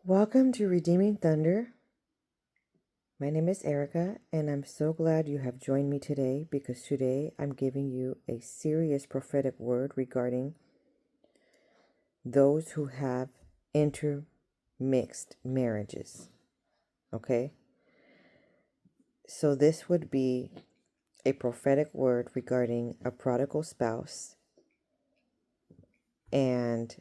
Welcome to Redeeming Thunder. My name is Erica, and I'm so glad you have joined me today because today I'm giving you a serious prophetic word regarding those who have intermixed marriages. Okay? So this would be a prophetic word regarding a prodigal spouse, and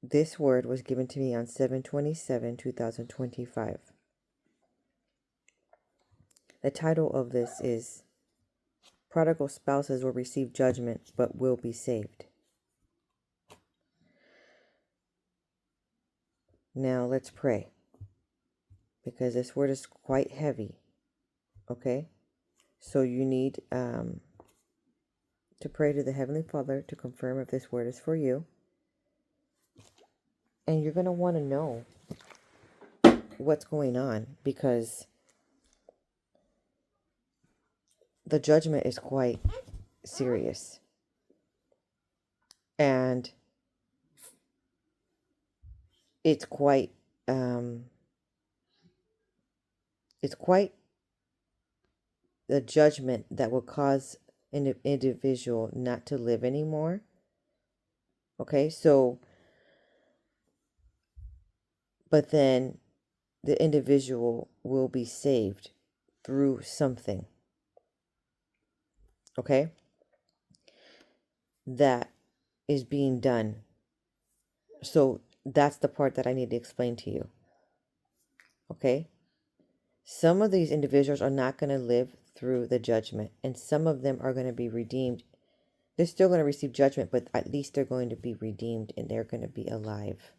this word was given to me on 7/27/2025. The title of this is Prodigal Spouses Will Receive Judgment but Will Be Saved. Now let's pray, because this word is quite heavy. Okay? So you need to pray to the Heavenly Father to confirm if this word is for you. And you're going to want to know what's going on, because the judgment is quite serious. And it's quite the judgment that will cause an individual not to live anymore. Okay, so but then the individual will be saved through something. Okay, that is being done. So that's the part that I need to explain to you. Okay, some of these individuals are not going to live through the judgment, and some of them are going to be redeemed. They're still going to receive judgment, but at least they're going to be redeemed, and they're going to be alive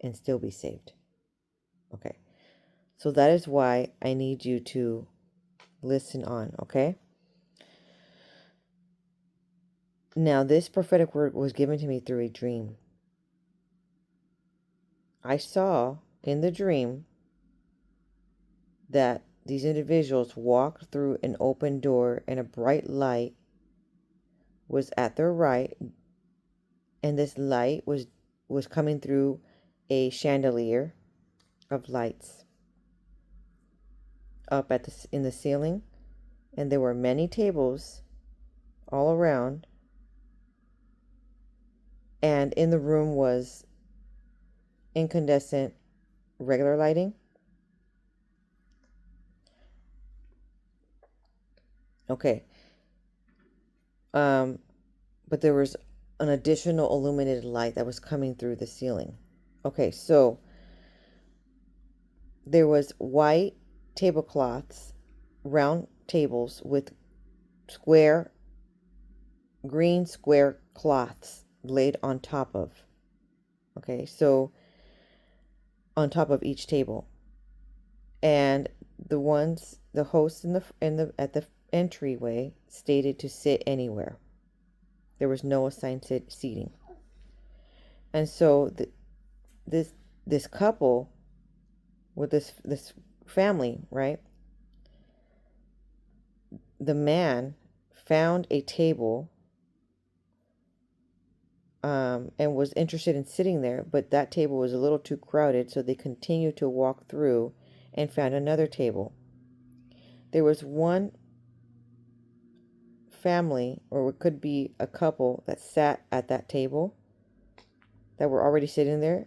and still be saved. Okay, so that is why I need you to listen on. Okay, now this prophetic word was given to me through a dream. I saw in the dream that these individuals walked through an open door, and a bright light was at their right, and this light was coming through a chandelier of lights up in the ceiling, and there were many tables all around, and in the room was incandescent regular lighting. Okay. But there was an additional illuminated light that was coming through the ceiling. Okay, so there was white tablecloths, round tables with green square cloths laid on top of. Okay, so on top of each table. And the hosts at the entryway stated to sit anywhere. There was no assigned seating. And so this couple with this family, right? The man found a table and was interested in sitting there, but that table was a little too crowded, so they continued to walk through and found another table. There was one family, or it could be a couple, that sat at that table that were already sitting there,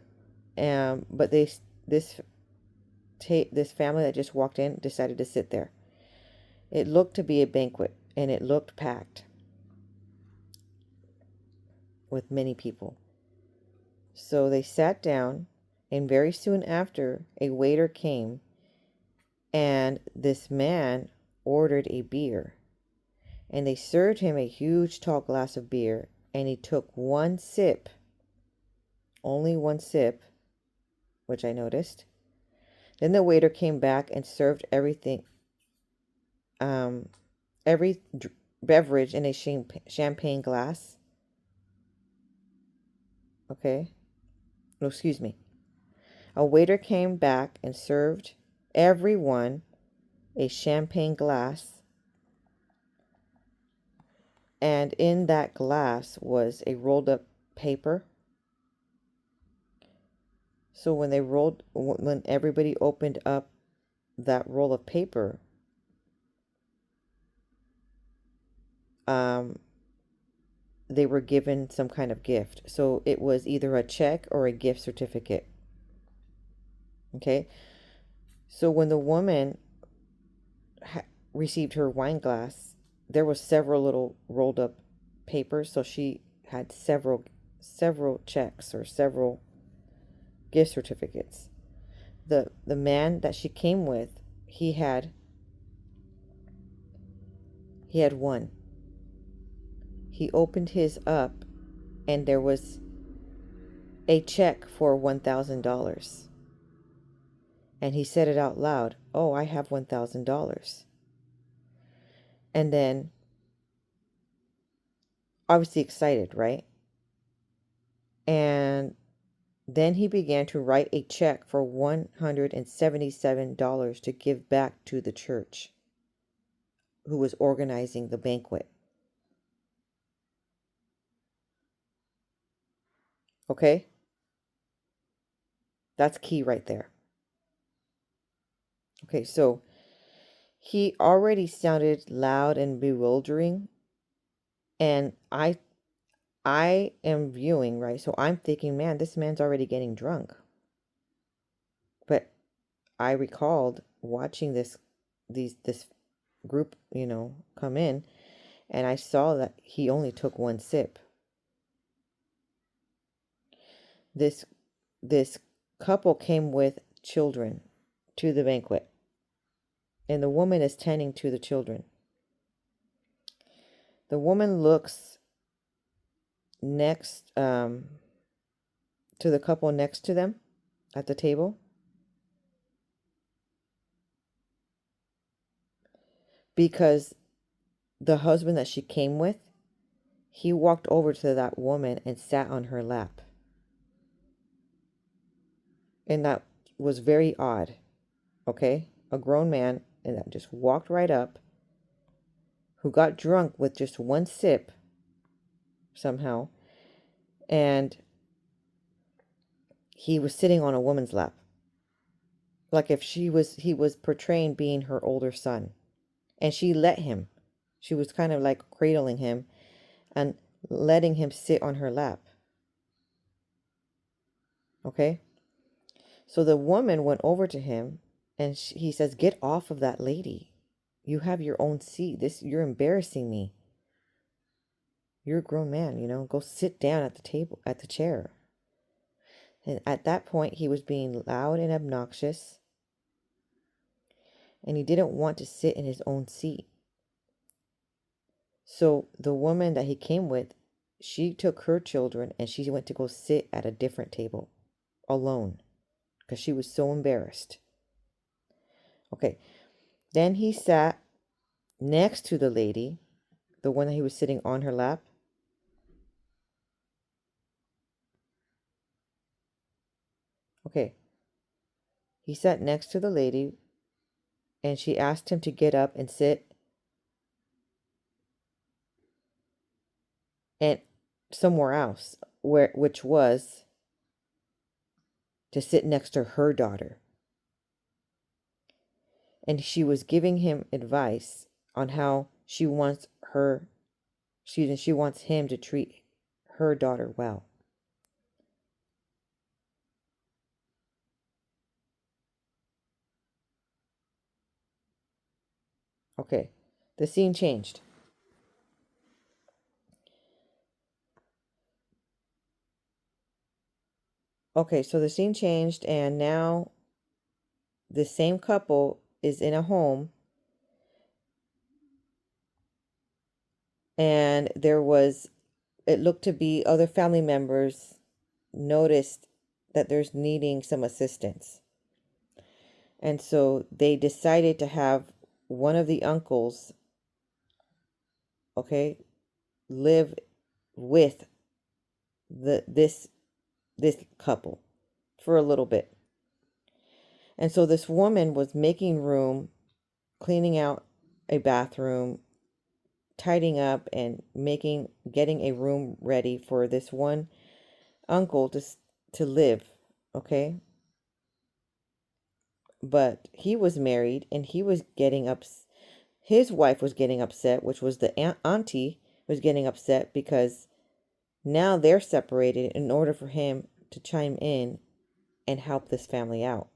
but this family that just walked in decided to sit there. It looked to be a banquet, and it looked packed with many people. So they sat down, and very soon after, a waiter came, and this man ordered a beer. And they served him a huge tall glass of beer, and he took one sip, only one sip, which I noticed. Then the waiter came back and served every beverage in a champagne glass. Okay. No, excuse me. A waiter came back and served everyone a champagne glass, and in that glass was a rolled up paper. So when everybody opened up that roll of paper, they were given some kind of gift. So it was either a check or a gift certificate. Okay. So when the woman received her wine glass, there was several little rolled up papers. So she had several checks or several gift certificates. The man that she came with, he had one. He opened his up, and there was a check for $1,000. And he said it out loud. Oh, I have $1,000. And then, obviously excited, right? And then he began to write a check for $177 to give back to the church who was organizing the banquet. Okay? That's key right there. Okay, so he already sounded loud and bewildering. And I am viewing, right? So I'm thinking, man, this man's already getting drunk. But I recalled watching this group, come in, and I saw that he only took one sip. This couple came with children to the banquet, and the woman is tending to the children. The woman looks next to the couple next to them at the table, because the husband that she came with, he walked over to that woman and sat on her lap. And that was very odd. Okay? A grown man, and that just walked right up, who got drunk with just one sip somehow, and he was sitting on a woman's lap. Like if he was portraying being her older son. And she let him. She was kind of like cradling him and letting him sit on her lap. Okay? So the woman went over to him, and he says, "Get off of that lady. You have your own seat. You're embarrassing me. You're a grown man, go sit down at the table, at the chair." And at that point, he was being loud and obnoxious, and he didn't want to sit in his own seat. So the woman that he came with, she took her children and she went to go sit at a different table alone because she was so embarrassed. Okay. Then he sat next to the lady, the one that he was sitting on her lap. Okay. He sat next to the lady, and she asked him to get up and sit and somewhere else, which was to sit next to her daughter. And she was giving him advice on how she wants him to treat her daughter well. Okay, the scene changed. Okay, so the scene changed, and now the same couple is in a home, and it looked to be other family members noticed that there's needing some assistance. And so they decided to have one of the uncles, okay, live with this couple for a little bit. And so this woman was making room, cleaning out a bathroom, tidying up, and getting a room ready for this one uncle to live, okay? But he was married and he was getting his wife was getting upset, which was the auntie was getting upset because now they're separated in order for him to chime in and help this family out.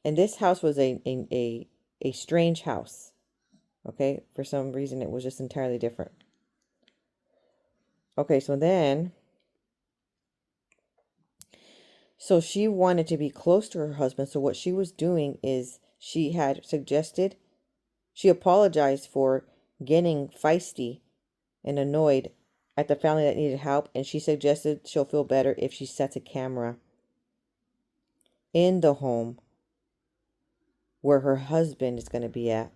And this house was a strange house. Okay, for some reason it was just entirely different. Okay, so she wanted to be close to her husband. So what she was doing is she apologized for getting feisty and annoyed at the family that needed help, and she suggested she'll feel better if she sets a camera in the home where her husband is going to be at,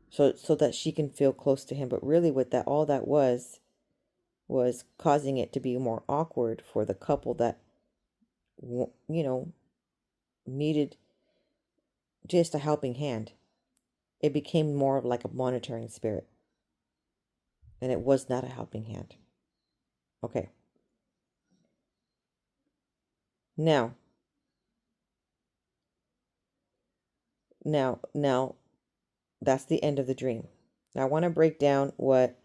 so that she can feel close to him. But really what that all that was causing it to be more awkward for the couple that needed just a helping hand. It became more of like a monitoring spirit, and it was not a helping hand. Okay. Now, that's the end of the dream. Now, I want to break down what,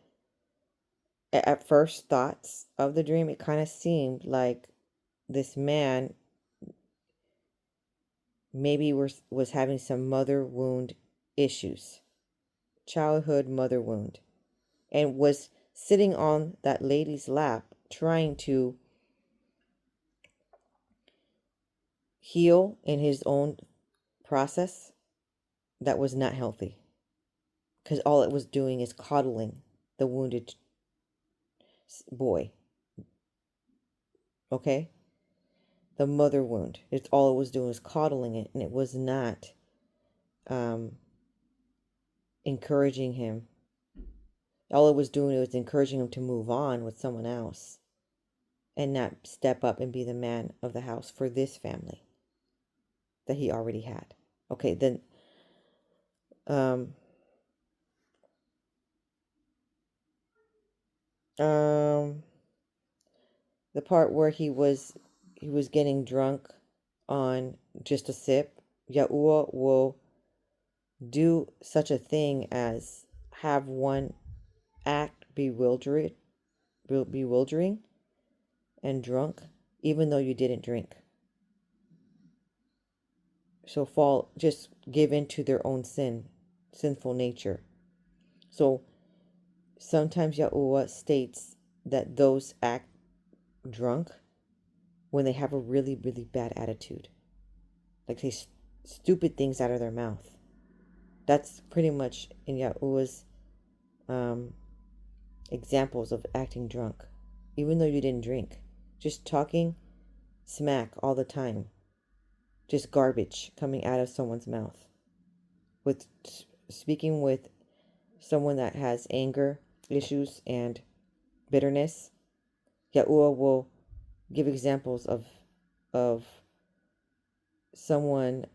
at first thoughts of the dream, it kind of seemed like this man maybe was having some mother wound issues, childhood mother wound, and was sitting on that lady's lap trying to heal in his own process that was not healthy, because all it was doing is coddling the wounded boy. Okay? The mother wound. It's all it was doing was coddling it, and it was not encouraging him. All it was doing was encouraging him to move on with someone else and not step up and be the man of the house for this family that he already had. Okay, then um um the part where he was getting drunk on just a sip, Yahuwah will do such a thing as have one act bewildering and drunk, even though you didn't drink. So just give in to their own sinful nature. So sometimes Yahuwah states that those act drunk when they have a really, really bad attitude. Like say stupid things out of their mouth. That's pretty much in Yahuwah's examples of acting drunk. Even though you didn't drink. Just talking smack all the time. Just garbage coming out of someone's mouth. With speaking with someone that has anger issues and bitterness, Yahuwah will give examples of someone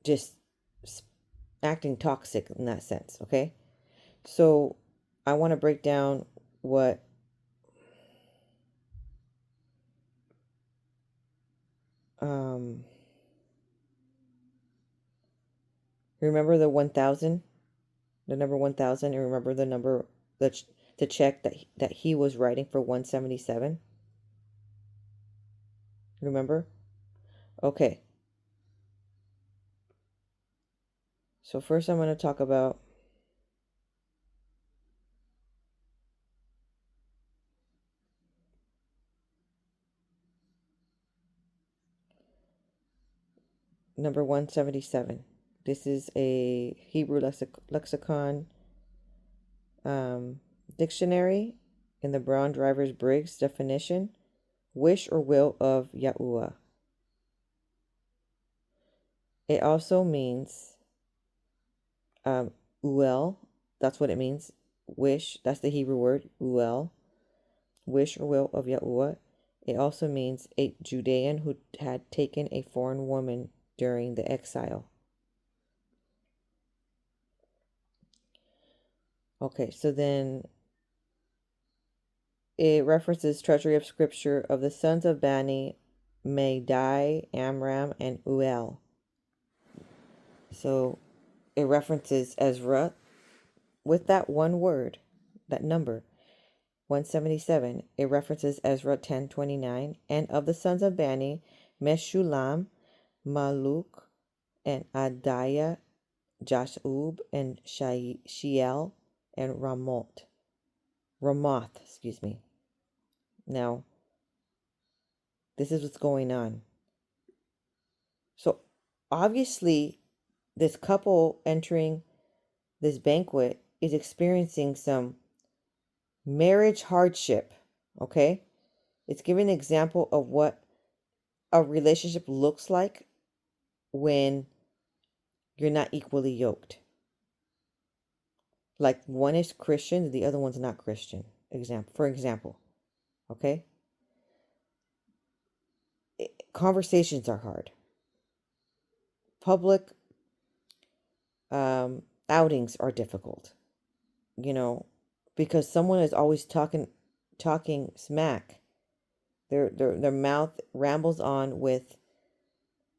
just acting toxic in that sense. Okay, so I want to break down what remember the 1000, the number 1000, and remember the number the check that he was writing for 177. Remember? Okay. So first I'm going to talk about number 177. This is a Hebrew lexicon dictionary in the Brown Drivers Briggs definition. Wish or will of Yahuwah. It also means uel. That's what it means. Wish. That's the Hebrew word uel. Wish or will of Yahuwah. It also means a Judean who had taken a foreign woman during the exile. Okay, so then it references treasury of scripture of the sons of Bani, Madai, Amram, and Uel. So it references Ezra with that one word, that number, 177. It references Ezra 10:29, and of the sons of Bani, Meshulam, Maluk, and Adiah, Jashub, and Shiel, and Ramoth, excuse me. Now, this is what's going on. So, obviously, this couple entering this banquet is experiencing some marriage hardship, okay? It's giving an example of what a relationship looks like when you're not equally yoked. Like one is Christian, the other one's not Christian. For example, okay? Conversations are hard. Public outings are difficult. You know, because someone is always talking smack. Their mouth rambles on with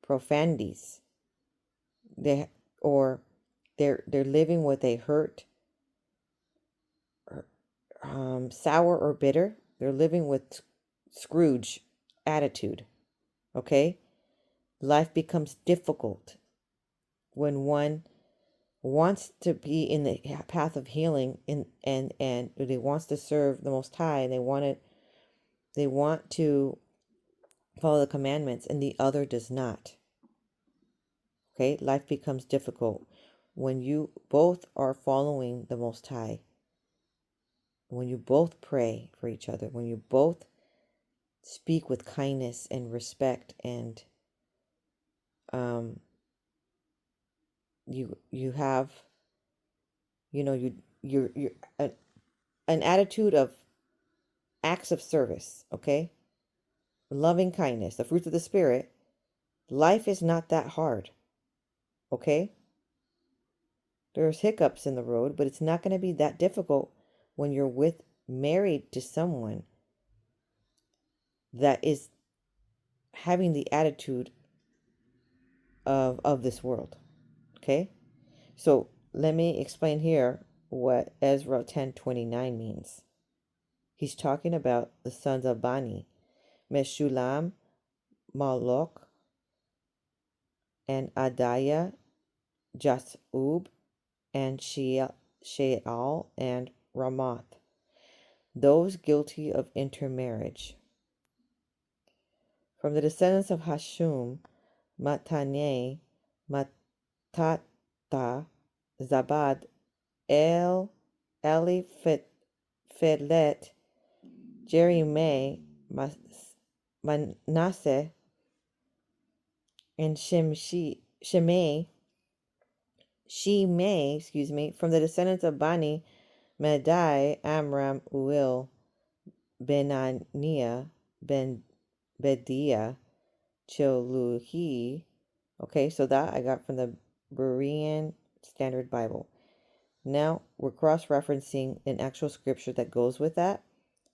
profanities. They're living with a hurt, sour or bitter. They're living with Scrooge attitude. Okay? Life becomes difficult when one wants to be in the path of healing and they wants to serve the Most High, and they want to follow the commandments, and the other does not. Okay? Life becomes difficult when you both are following the Most High, when you both pray for each other, when you both speak with kindness and respect, and you have, you know, you're an attitude of acts of service, okay? Loving kindness, the fruits of the Spirit. Life is not that hard, okay? There's hiccups in the road, but it's not going to be that difficult when you're married to someone that is having the attitude of this world, okay? So let me explain here what Ezra 10:29 means. He's talking about the sons of Bani, Meshulam, Malok, and Adiah, Jashub, and Sheal, and Ramoth, those guilty of intermarriage. From the descendants of Hashum, Matane, Matata, Zabad, Eliphelet, Jeremiah, Manasseh, and Shimei, from the descendants of Bani, Madai, Amram, Uil, Benaniah, Bediah, Chiluhi. Okay, so that I got from the Berean Standard Bible. Now we're cross-referencing an actual scripture that goes with that.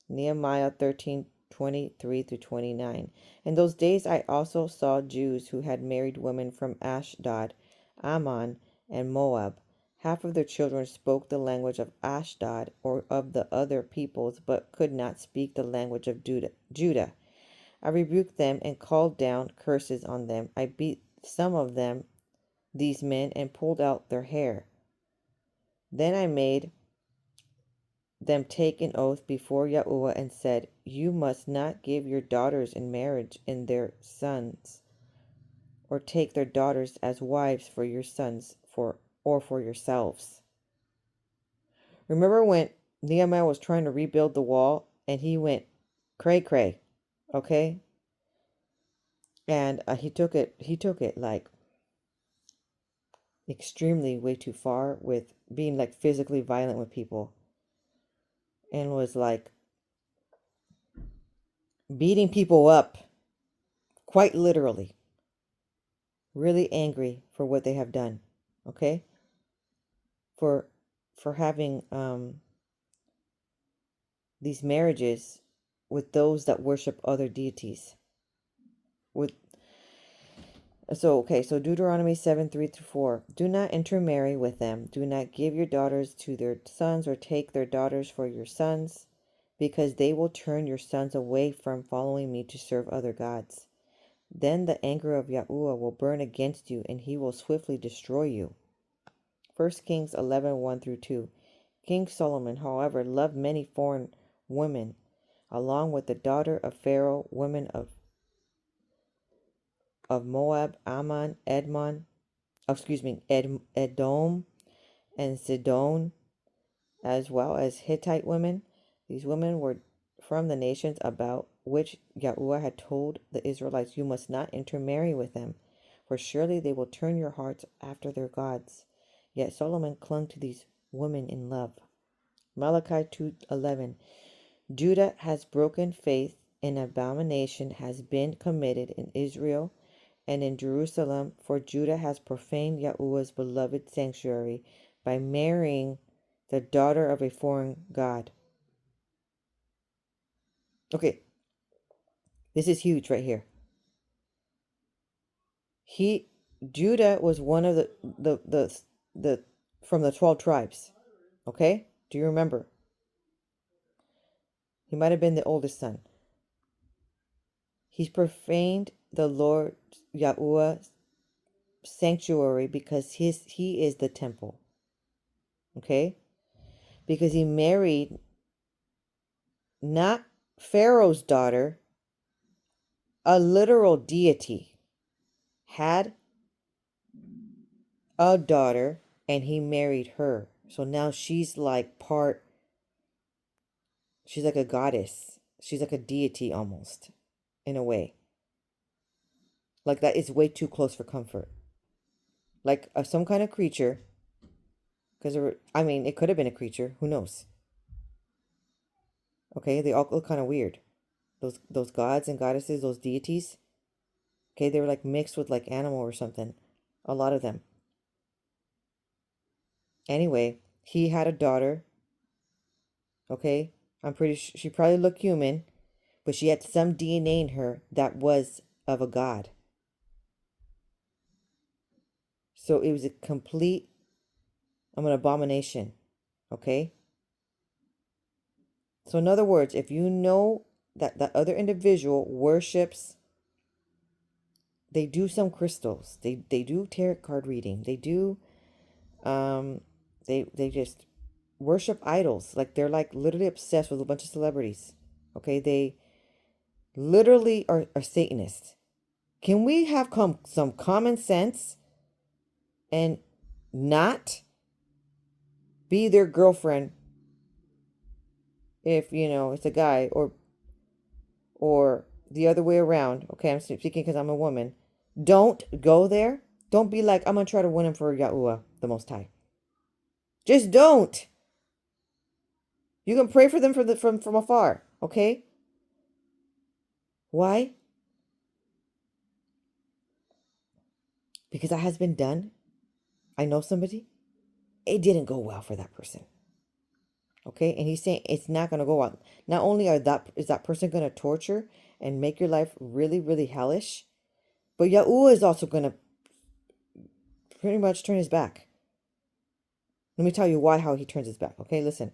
Nehemiah 13:23-29. In those days I also saw Jews who had married women from Ashdod, Ammon, and Moab. Half of their children spoke the language of Ashdod or of the other peoples, but could not speak the language of Judah. I rebuked them and called down curses on them. I beat some of them, these men, and pulled out their hair. Then I made them take an oath before Yahuwah and said, "You must not give your daughters in marriage in their sons, or take their daughters as wives for your sons or for yourselves." Remember when Nehemiah was trying to rebuild the wall and he went cray cray, okay? And he took it like extremely way too far with being like physically violent with people, and was like beating people up, quite literally, really angry for what they have done, okay? For for having these marriages with those that worship other deities. So Deuteronomy 7:3-4. Do not intermarry with them. Do not give your daughters to their sons or take their daughters for your sons, because they will turn your sons away from following me to serve other gods. Then the anger of Yahuwah will burn against you, and he will swiftly destroy you. 1 Kings 11:1-2. King Solomon, however, loved many foreign women, along with the daughter of Pharaoh, women of Moab, Ammon, Edom, and Sidon, as well as Hittite women. These women were from the nations about which Yahuwah had told the Israelites, you must not intermarry with them, for surely they will turn your hearts after their gods. Yet Solomon clung to these women in love. Malachi 2:11. Judah has broken faith, and abomination has been committed in Israel and in Jerusalem, for Judah has profaned Yahuwah's beloved sanctuary by marrying the daughter of a foreign god. Okay, this is huge right here. Judah was one of the from the 12 tribes. Okay? Do you remember? He might have been the oldest son. He's profaned the Lord Yahuwah's sanctuary because he is the temple. Okay? Because he married not Pharaoh's daughter, a literal deity, had a daughter, and he married her. So now she's like she's like a goddess. She's like a deity almost, in a way. Like that is way too close for comfort. Like some kind of creature. Because, it could have been a creature. Who knows? Okay, they all look kind of weird. Those gods and goddesses, those deities. Okay, they were like mixed with like animal or something. A lot of them. Anyway, he had a daughter. Okay, I'm pretty sure she probably looked human, but she had some DNA in her that was of a god. So it was a complete, an abomination. Okay? So in other words, if you know that that other individual worships, they do some crystals. They do tarot card reading. They do they just worship idols. Like they're like literally obsessed with a bunch of celebrities. Okay? They literally are Satanists. Can we have some common sense and not be their girlfriend if, it's a guy, or the other way around? Okay, I'm speaking because I'm a woman. Don't go there. Don't be like, I'm going to try to win him for Yahuwah, the Most High. Just don't. You can pray for them from afar, okay? Why? Because that has been done. I know somebody. It didn't go well for that person. Okay, and he's saying it's not going to go out. Not only is that person going to torture and make your life really, really hellish, but Yahuwah is also going to pretty much turn his back. Let me tell you how he turns his back. Okay, listen.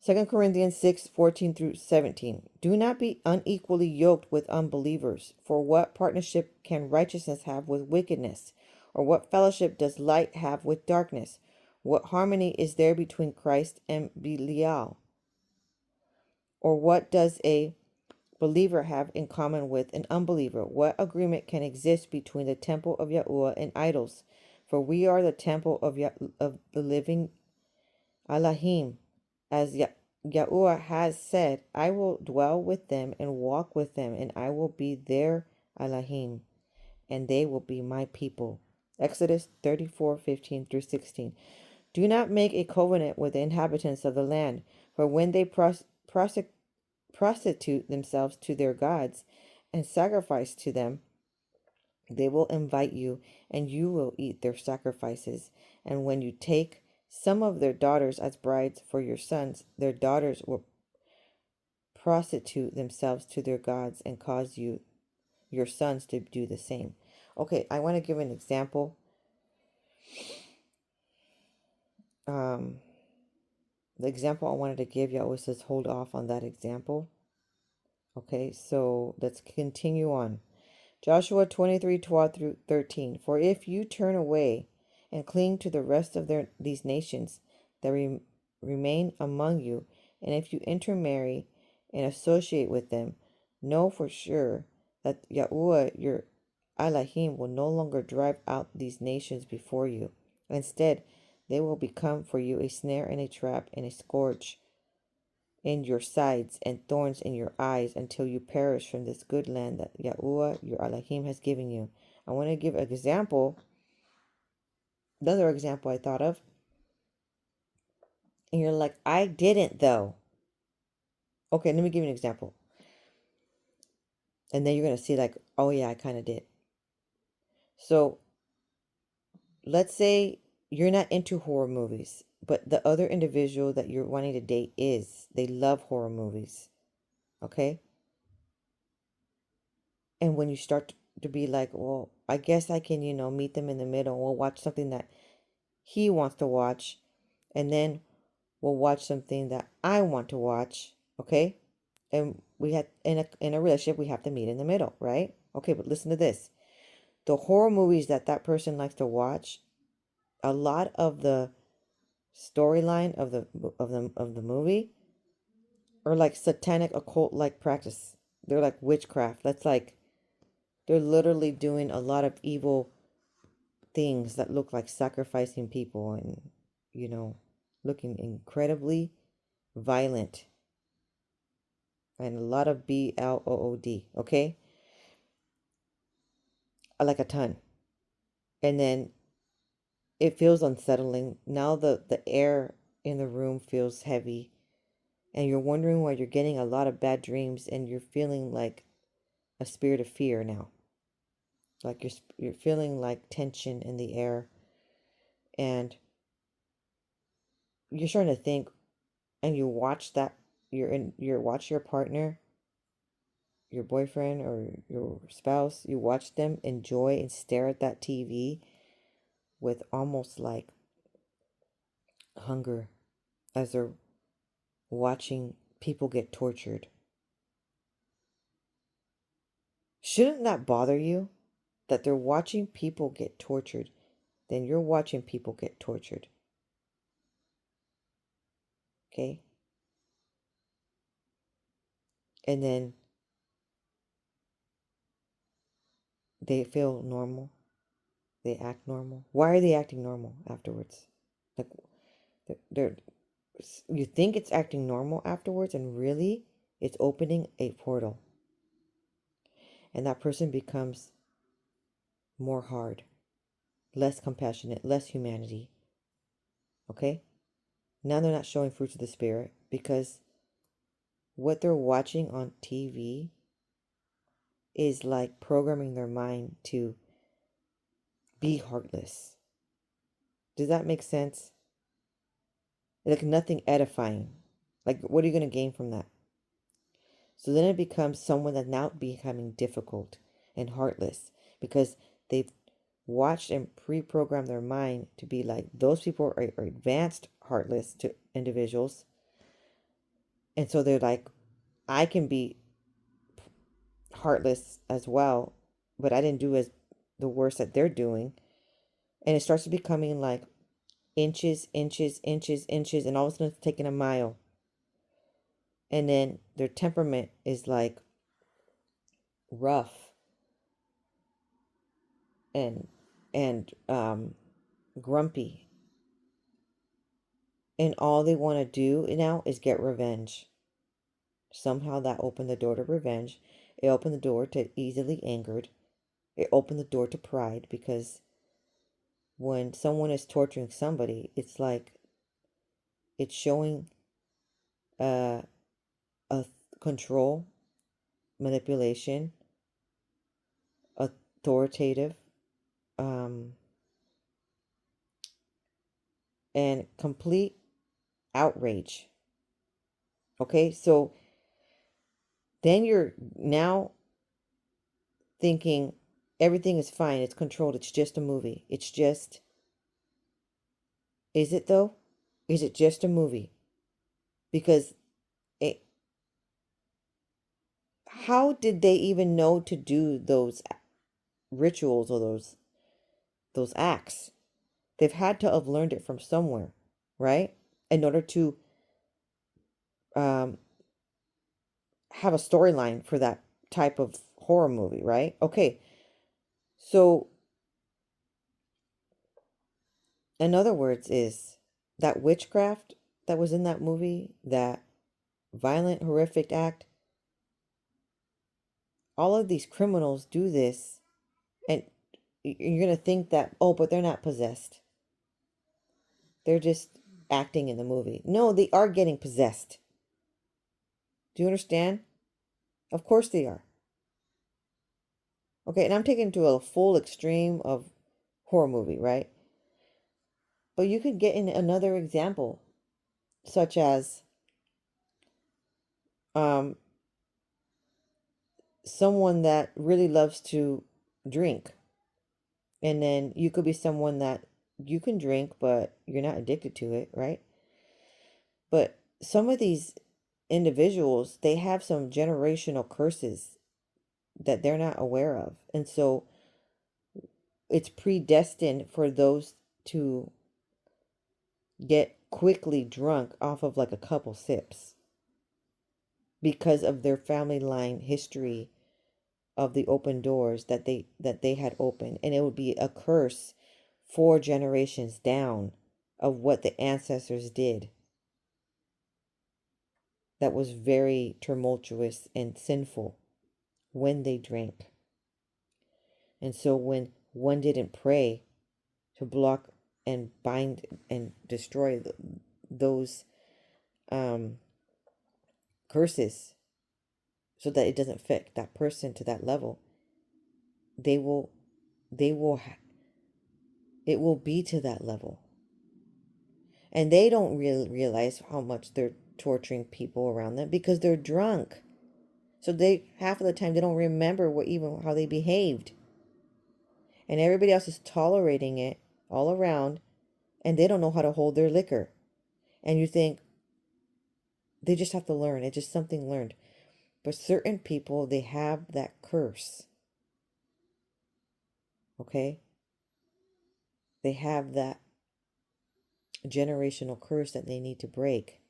2 Corinthians 6:14-17. Do not be unequally yoked with unbelievers. For what partnership can righteousness have with wickedness? Or what fellowship does light have with darkness? What harmony is there between Christ and Belial? Or what does a believer have in common with an unbeliever? What agreement can exist between the temple of Yahuwah and idols? For we are the temple of the living Elohim. As Yahuwah has said, I will dwell with them and walk with them, and I will be their Elohim, and they will be my people. Exodus 34:15-16. Do not make a covenant with the inhabitants of the land, for when they prostitute themselves to their gods and sacrifice to them, they will invite you, and you will eat their sacrifices. And when you take some of their daughters as brides for your sons. Their daughters will prostitute themselves to their gods and cause your sons to do the same. Okay, I want to give an example. The example I wanted to give, you always says hold off on that example. Okay, so let's continue on. Joshua 23, 12 through 13. For if you turn away and cling to the rest of these nations that remain among you, and if you intermarry and associate with them, know for sure that Yahuwah your Elohim will no longer drive out these nations before you. Instead, they will become for you a snare and a trap and a scourge in your sides and thorns in your eyes until you perish from this good land that Yahuwah your Elohim has given you. I want to give an example, another example I thought of. And you're like, I didn't though. Okay, let me give you an example. And then you're going to see like, oh yeah, I kind of did. So let's say you're not into horror movies, but the other individual that you're wanting to date is. They love horror movies. Okay? And when you start to be like, well, I guess I can, meet them in the middle. We'll watch something that he wants to watch, and then we'll watch something that I want to watch. Okay? And we had in a relationship, we have to meet in the middle, right? Okay, but listen to this. The horror movies that person likes to watch, a lot of the storyline of the movie are like satanic occult like practice. They're like witchcraft. That's like they're literally doing a lot of evil things that look like sacrificing people and looking incredibly violent, and a lot of blood, okay? Like a ton. And then it feels unsettling. Now the air in the room feels heavy, and you're wondering why you're getting a lot of bad dreams, and you're feeling like a spirit of fear now. Like you're feeling like tension in the air, and you're starting to think, and you watch that you're watch your partner, your boyfriend or your spouse, you watch them enjoy and stare at that TV with almost like hunger as they're watching people get tortured. Shouldn't that bother you? That they're watching people get tortured, then you're watching people get tortured. Okay? And then they feel normal. They act normal. Why are they acting normal afterwards? Like they're you think it's acting normal afterwards, and really it's opening a portal. And that person becomes more hard, less compassionate, less humanity. Okay? Now they're not showing fruits of the Spirit because what they're watching on TV is like programming their mind to be heartless. Does that make sense? Like nothing edifying. Like, what are you going to gain from that? So then it becomes someone that's now becoming difficult and heartless because they've watched and pre-programmed their mind to be like, those people are advanced heartless to individuals. And so they're like, I can be heartless as well, but I didn't do as the worst that they're doing. And it starts to becoming like inches, inches, inches, inches, and all of a sudden it's taking a mile. And then their temperament is like rough and grumpy. And all they want to do now is get revenge. Somehow that opened the door to revenge. It opened the door to easily angered. It opened the door to pride, because when someone is torturing somebody, it's like it's showing uh, control, manipulation, authoritative, um, and complete outrage. Okay, so then you're now thinking everything is fine, it's controlled, it's just a movie. It's just, is it though? Is it just a movie? Because it, how did they even know to do those rituals or those acts? They've had to have learned it from somewhere, right? In order to um, have a storyline for that type of horror movie, right? Okay, so in other words, is that witchcraft that was in that movie, that violent, horrific act, all of these criminals do this, and you're going to think that, oh, but they're not possessed. They're just acting in the movie. No, they are getting possessed. Do you understand? Of course they are. Okay, and I'm taking it to a full extreme of horror movie, right? But you could get in another example, such as um, someone that really loves to drink. And then you could be someone that you can drink, but you're not addicted to it, right? But some of these individuals, they have some generational curses that they're not aware of. And so it's predestined for those to get quickly drunk off of like a couple sips because of their family line history of the open doors that they had opened, and it would be a curse 4 generations down of what the ancestors did that was very tumultuous and sinful when they drank. And so when one didn't pray to block and bind and destroy those curses so that it doesn't affect that person to that level, they will they will it will be to that level. And they don't really realize how much they're torturing people around them because they're drunk. So they half of the time they don't remember what even how they behaved. And everybody else is tolerating it all around, and they don't know how to hold their liquor. And you think they just have to learn. It's just something learned. But certain people, they have that curse. Okay? They have that generational curse that they need to break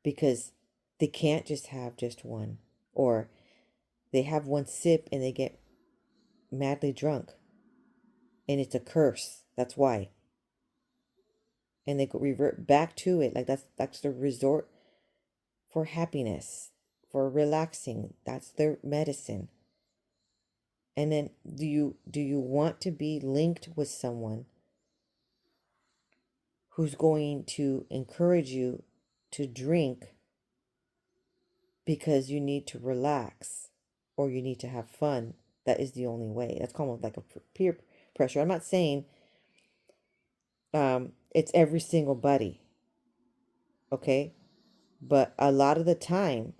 because they can't just have just one, or they have one sip and they get madly drunk, and it's a curse. That's why. And they go revert back to it. Like that's the resort for happiness, for relaxing. That's their medicine. And then do you want to be linked with someone who's going to encourage you to drink because you need to relax or you need to have fun? That is the only way. That's called like a peer pressure. I'm not saying it's every single buddy, okay? But a lot of the time,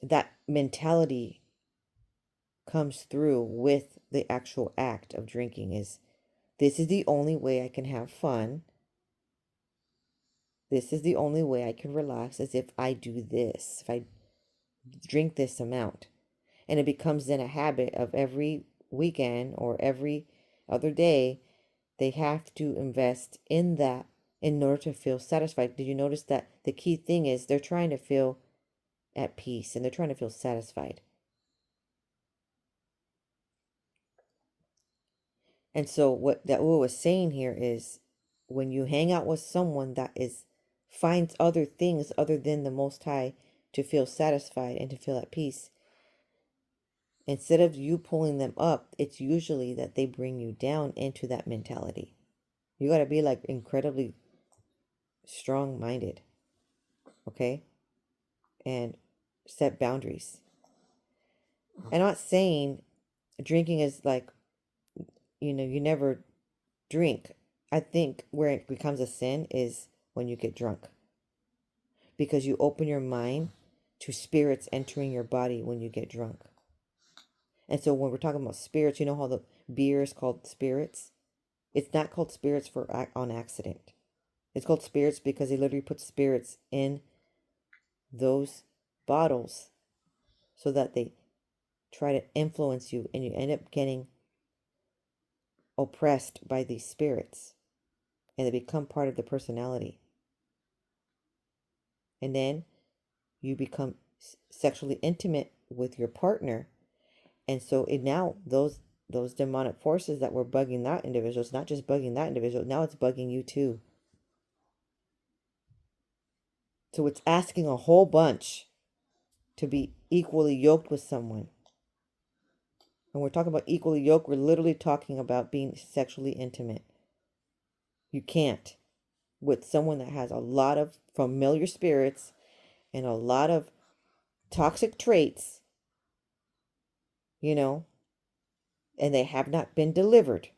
that mentality comes through with the actual act of drinking. Is this is the only way I can have fun. This is the only way I can relax, as if I do this, if I drink this amount. And it becomes then a habit of every weekend or every other day, they have to invest in that in order to feel satisfied. Did you notice that the key thing is they're trying to feel at peace and they're trying to feel satisfied? And so what that what was saying here is when you hang out with someone that is finds other things other than the Most High to feel satisfied and to feel at peace, instead of you pulling them up, it's usually that they bring you down into that mentality. You got to be like incredibly strong minded, okay? And set boundaries. I'm not saying drinking is like, you never drink. I think where it becomes a sin is when you get drunk, because you open your mind to spirits entering your body when you get drunk. And so when we're talking about spirits, you know how the beer is called spirits? It's not called spirits on accident. It's called spirits because they literally put spirits in those bottles so that they try to influence you, and you end up getting oppressed by these spirits, and they become part of the personality. And then you become sexually intimate with your partner, and so now those demonic forces that were bugging that individual, it's not just bugging that individual, now it's bugging you too. So it's asking a whole bunch to be equally yoked with someone. When we're talking about equally yoked, we're literally talking about being sexually intimate. You can't with someone that has a lot of familiar spirits and a lot of toxic traits, you know, and they have not been delivered.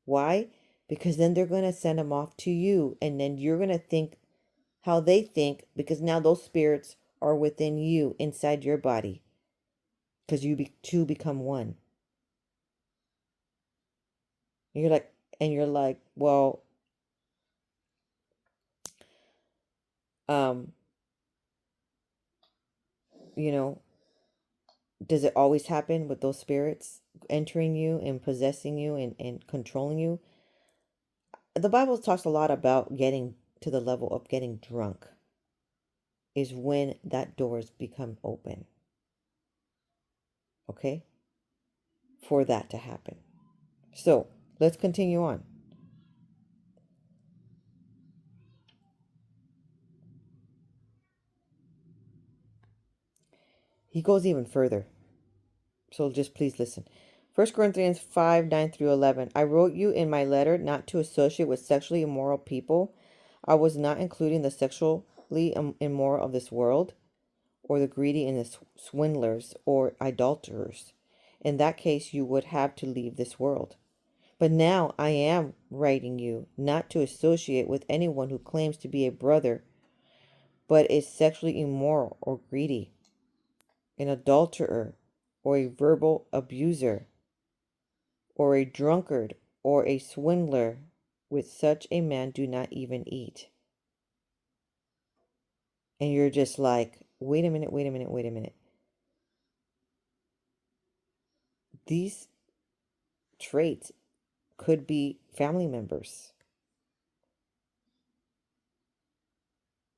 Why? Because then they're going to send them off to you, and then you're going to think how they think, because now those spirits are within you, inside your body, because two become one. And you're like, well, um, you know, does it always happen with those spirits entering you and possessing you and controlling you? The Bible talks a lot about getting to the level of getting drunk, is when that doors become open. Okay? For that to happen. So let's continue on. He goes even further. So just please listen. 1 Corinthians 5, 9 through 11. I wrote you in my letter not to associate with sexually immoral people. I was not including the sexually immoral of this world, or the greedy and the swindlers or idolaters. In that case, you would have to leave this world. But now I am writing you not to associate with anyone who claims to be a brother, but is sexually immoral or greedy, an adulterer, or a verbal abuser, or a drunkard, or a swindler. With such a man do not even eat. And you're just like, wait a minute, wait a minute, wait a minute. These traits could be family members.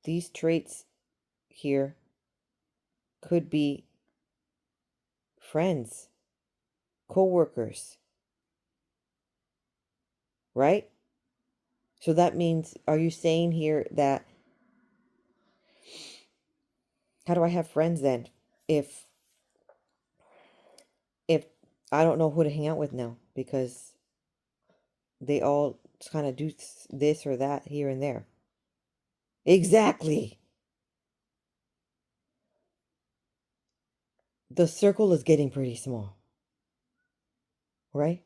These traits here could be friends, co-workers, right? So that means, are you saying here that, how do I have friends then if if I don't know who to hang out with now, because they all kind of do this or that here and there? Exactly. The circle is getting pretty small, right?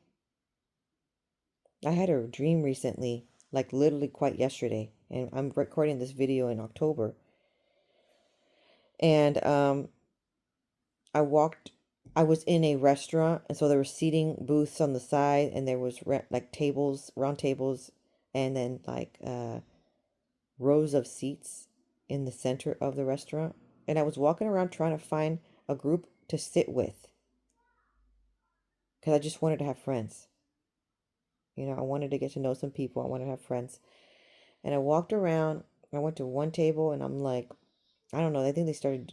I had a dream recently, like literally quite yesterday, and I'm recording this video in October. And I was in a restaurant, and so there were seating booths on the side, and there was like tables, round tables, and then like rows of seats in the center of the restaurant. And I was walking around trying to find a group to sit with, because I just wanted to have friends. You know, I wanted to get to know some people. I wanted to have friends. And I walked around. I went to one table, and I'm like, I don't know. I think they started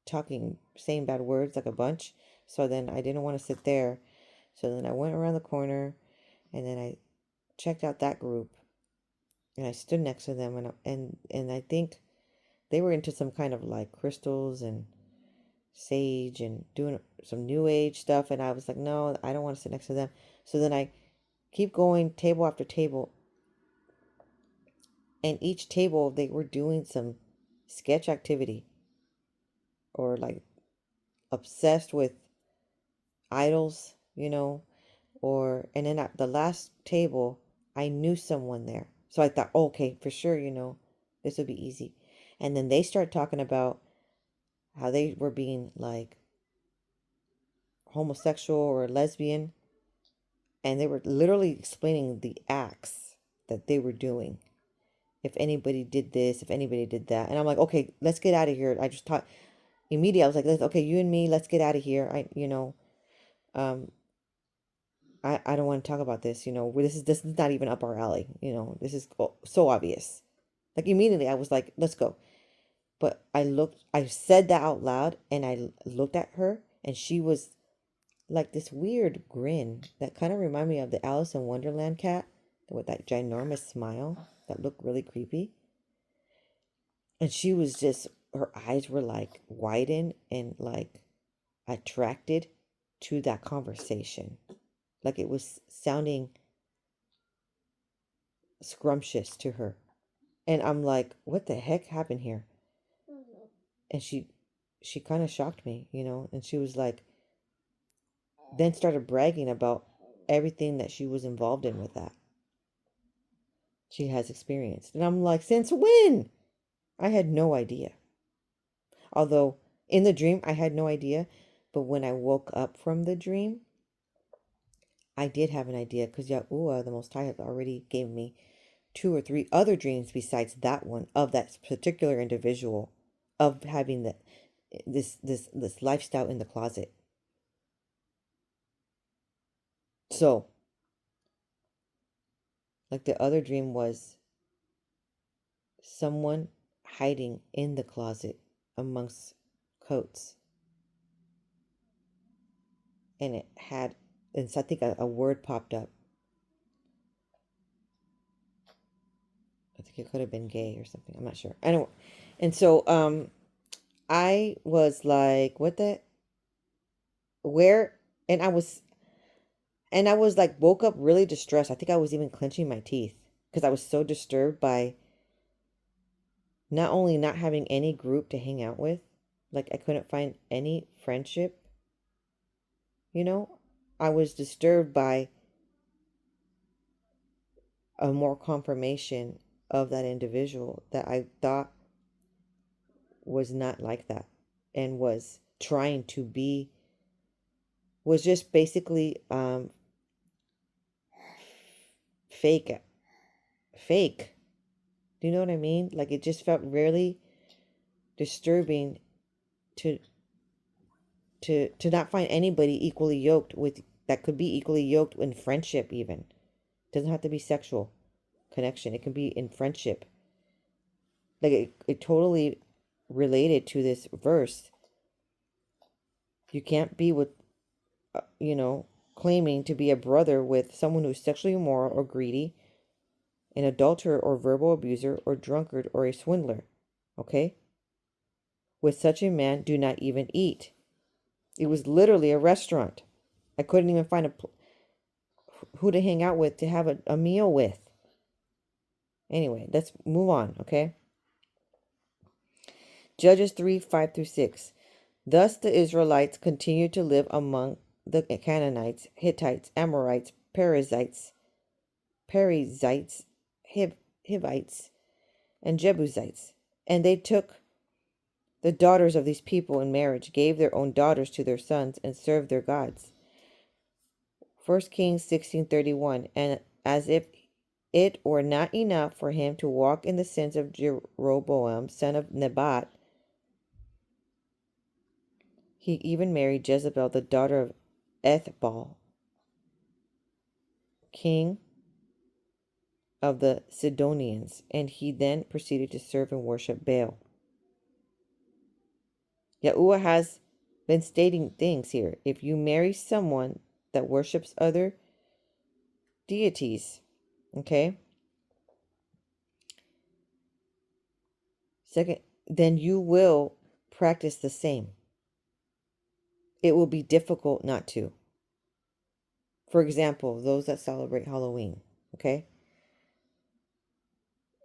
talking, saying bad words like a bunch. So then I didn't want to sit there. So then I went around the corner, and then I checked out that group, and I stood next to them, and I think they were into some kind of like crystals and sage and doing some new age stuff, and I was like, no, I don't want to sit next to them. So then I keep going table after table, and each table they were doing some sketch activity, or like obsessed with idols, you know, and then at the last table, I knew someone there. So I thought, oh, okay, for sure, this would be easy. And then they start talking about how they were being like homosexual or lesbian. And they were literally explaining the acts that they were doing. If anybody did this, if anybody did that. And I'm like, okay, let's get out of here. I just thought immediately, I was like, okay, you and me, let's get out of here. Um, I don't want to talk about this. This is not even up our alley. This is so obvious. Like immediately I was like, let's go. But I said that out loud and I looked at her and she was like this weird grin that kind of reminded me of the Alice in Wonderland cat with that ginormous smile that looked really creepy. And she was just, her eyes were like widened and like attracted to that conversation. Like it was sounding scrumptious to her. And I'm like, what the heck happened here? And she kind of shocked me, and she was like, then started bragging about everything that she was involved in with that. She has experienced. And I'm like, since when? I had no idea. Although in the dream, I had no idea. But when I woke up from the dream, I did have an idea because Yahuwah, the Most High, had already gave me 2 or 3 other dreams besides that one of that particular individual of having this lifestyle in the closet. So, like the other dream was someone hiding in the closet amongst coats. And so I think a word popped up. I think it could have been gay or something. I'm not sure. Anyway, and so I was like, what the, where? And I was like, woke up really distressed. I think I was even clenching my teeth because I was so disturbed by not only not having any group to hang out with, like I couldn't find any friendship. I was disturbed by a more confirmation of that individual that I thought was not like that and was trying to be, was just basically fake. Do you know what I mean? Like it just felt really disturbing to not find anybody equally yoked with, that could be equally yoked in friendship even. It doesn't have to be sexual connection. It can be in friendship. Like it totally related to this verse. You can't be with, claiming to be a brother with someone who's sexually immoral or greedy, an adulterer or verbal abuser or drunkard or a swindler. Okay? With such a man, do not even eat. It was literally a restaurant. I couldn't even find who to hang out with to have a meal with. Anyway, let's move on, okay? Judges 3:5-6. Thus the Israelites continued to live among the Canaanites, Hittites, Amorites, Perizzites, Hivites, and Jebusites. And they took the daughters of these people in marriage, gave their own daughters to their sons, and served their gods. 1 Kings 16:31. And as if it were not enough for him to walk in the sins of Jeroboam, son of Nebat, he even married Jezebel, the daughter of Ethbaal, king of the Sidonians, and he then proceeded to serve and worship Baal. Yahuwah has been stating things here. If you marry someone that worships other deities, okay? Second, then you will practice the same. It will be difficult not to. For example, those that celebrate Halloween, okay?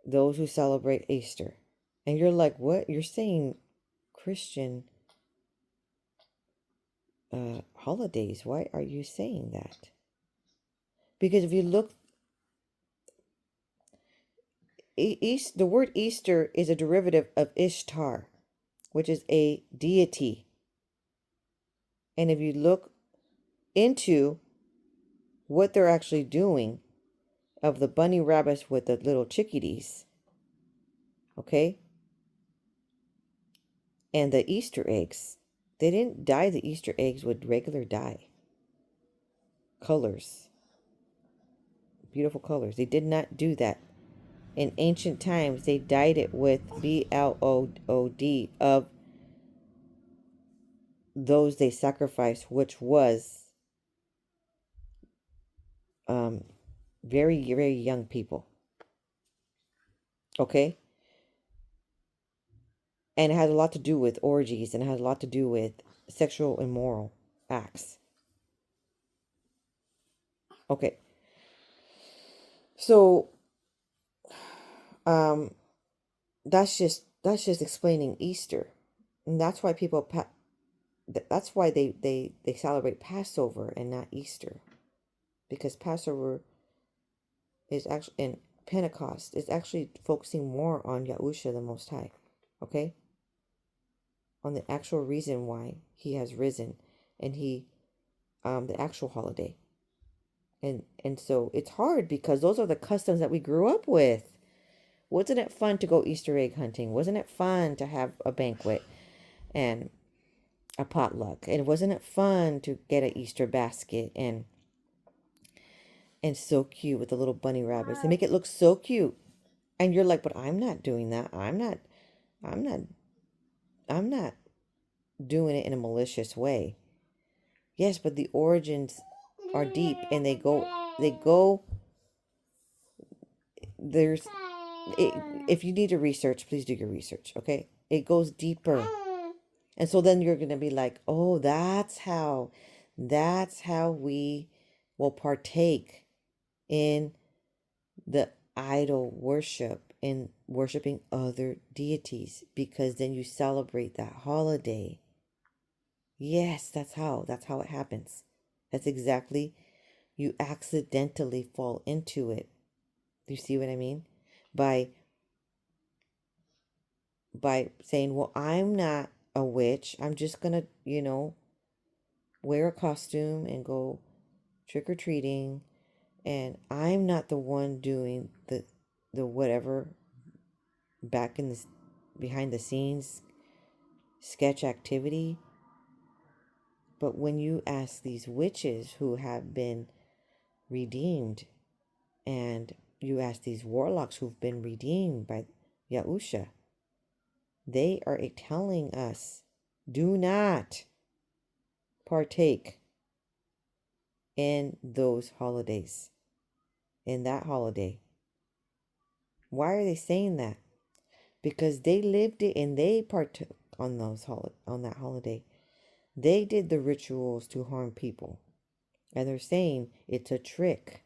Those who celebrate Easter. And you're like, what? You're saying Christian holidays. Why are you saying that? Because if you look, the word Easter is a derivative of Ishtar, which is a deity. And if you look into what they're actually doing of the bunny rabbits with the little chickadees, okay, and the Easter eggs, they didn't dye the Easter eggs with regular dye colors, beautiful colors. They did not do that. In ancient times, they dyed it with blood of those they sacrificed, which was very, very young people. Okay? And it had a lot to do with orgies, and it had a lot to do with sexual immoral acts. Okay. So that's just explaining Easter. And that's why that's why they celebrate Passover and not Easter. Because Passover is actually, and Pentecost is actually focusing more on Yahusha the Most High. Okay? On the actual reason why he has risen, and the actual holiday. And so it's hard because those are the customs that we grew up with. Wasn't it fun to go Easter egg hunting? Wasn't it fun to have a banquet and a potluck? And wasn't it fun to get an Easter basket and so cute with the little bunny rabbits? They make it look so cute. And you're like, but I'm not doing that. I'm not doing it in a malicious way. Yes, but the origins are deep, and they go there's if you need to research, please do your research, okay? It goes deeper. And so then you're going to be like, "Oh, that's how we will partake in the idol worship, in worshiping other deities, because then you celebrate that holiday." Yes, that's how it happens. That's exactly, you accidentally fall into it. Do you see what I mean? By saying, well, I'm not a witch. I'm just gonna, wear a costume and go trick-or-treating, and I'm not the one doing the whatever back in the behind the scenes sketch activity. But when you ask these witches who have been redeemed, and you ask these warlocks who've been redeemed by Yahusha, they are telling us, do not partake in those holidays, in that holiday. Why are they saying that? Because they lived it and they partook on on that holiday. They did the rituals to harm people. And they're saying it's a trick.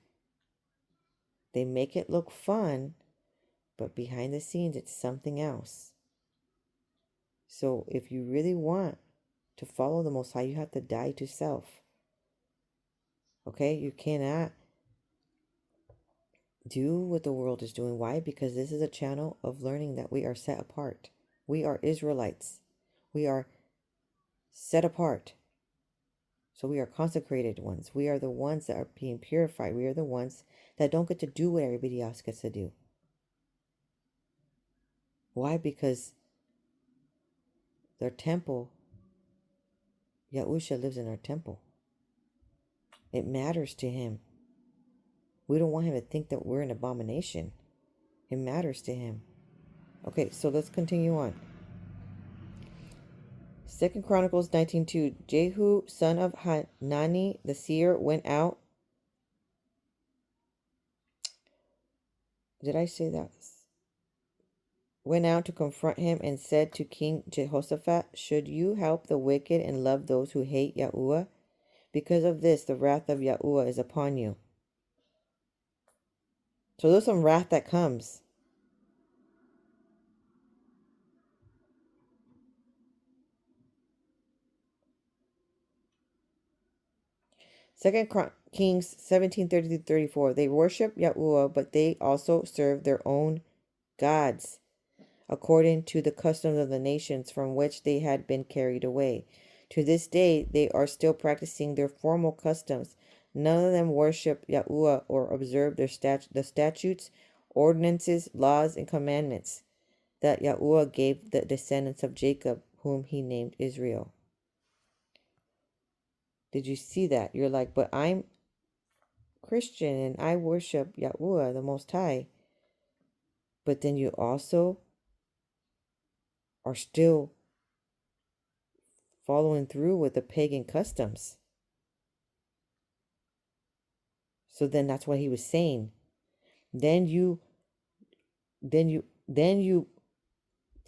They make it look fun, but behind the scenes it's something else. So if you really want to follow the Most High, you have to die to self. Okay? You cannot do what the world is doing. Why? Because this is a channel of learning that we are set apart. We are Israelites. We are set apart. So we are consecrated ones. We are the ones that are being purified. We are the ones that don't get to do what everybody else gets to do. Why? Because their temple, Yahusha lives in our temple. It matters to him. We don't want him to think that we're an abomination. It matters to him. Okay, so let's continue on. 2 Chronicles 19:2. Jehu, son of Hanani, the seer, went out. Did I say that? Went out to confront him and said to King Jehoshaphat, should you help the wicked and love those who hate Yahuwah? Because of this, the wrath of Yahuwah is upon you. So there's some wrath that comes. Kings 17:30-34. They worship Yahuwah, but they also serve their own gods, according to the customs of the nations from which they had been carried away. To this day, they are still practicing their formal customs. None of them worship Yahuwah or observe the statutes, ordinances, laws, and commandments that Yahuwah gave the descendants of Jacob, whom he named Israel. Did you see that? You're like, but I'm Christian and I worship Yahuwah, the Most High. But then you also are still following through with the pagan customs. So then that's what he was saying. Then you